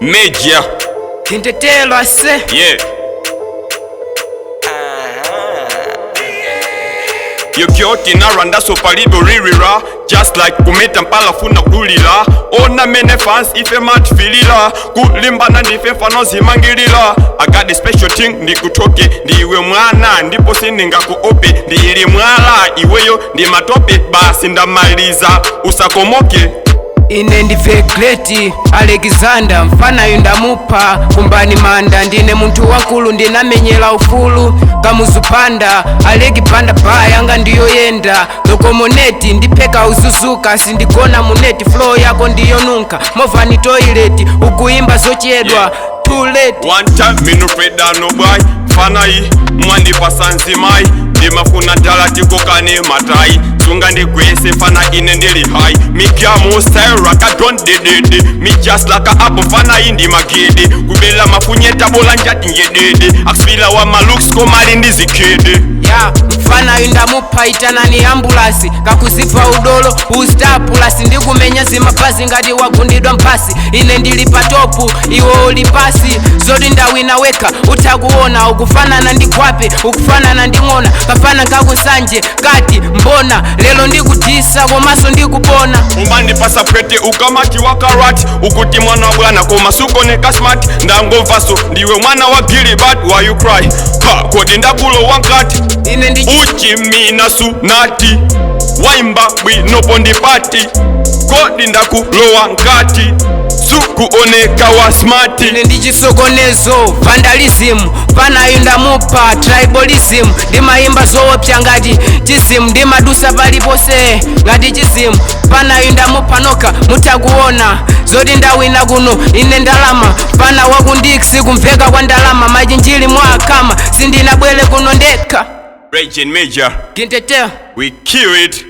Major. Kintetelo ase. Yeah. Yo kyoti na randa so palido ririra. Just like kumeta mpala funa kulila. Ona mene fans ife mat filila. Kulimba na ndife fano zimangilila. I got the special thing ndi kutoke. Ndiwe mwana ndipo sininga kuope. Ndili mwala iweyo ndi matope. Basi ndamaliza usakomoke. Ine ndive Great Alexander mfana yundamupa kumbani manda ndine muntu wakulu ndinamenyela ufulu kamuzupanda alegi panda pa yanga ndiyo yenda lokomoneti ndipeka uzuzuka sindigona muneti flow yako ndiyo nunka movani toilet ukuimba zochedwa too late. One time me no afraid that no boy fana yi mwandi pasanzi mai ndimafuna talati kokane matai sunga ndigwese fana ine ndili high mikya mo style raka don't dede me just like a apple fana indi magede kubela mafunyeta bola njati ngedede afila wa malooks komali ndizikede ya mfana yundamupa itanani ambulasi kakuzipa udolo ustapulasi ndikumenya zimapazi ngati wagundidwa mpasi ine ndili patopu iwo ulipasi zodi ndawina weka utakuona ukufanana ndikwape ukufanana nding'ona kafana kakusanje kati mbona lelo ndikutisa komaso ndikupona umandipasa pete ukamati wa karati ukuti mwana wa bwana koma sukoneka smart ndangomvaso ndiwe mwana wa Gilbert why you cry ha kodi ndakulo wankati ine ndi uchimina sunati waimba bwino pondipati kodi ndakulowa nkati sukuoneka wa smart. ine ndi chisokonezo vandalism fana yundamupa tribalism ndimayimba zoopsa ngati chisimu ndimadusa palipose ngati chisimu fana yundamupa noka mutakuona zoti ndawina kuno ine ndalama fana wakundiksi kumveka kwa ndalama machinjili mwakama sindinabwele kuno ndekha. Raging Major, Kintetelo we kill it.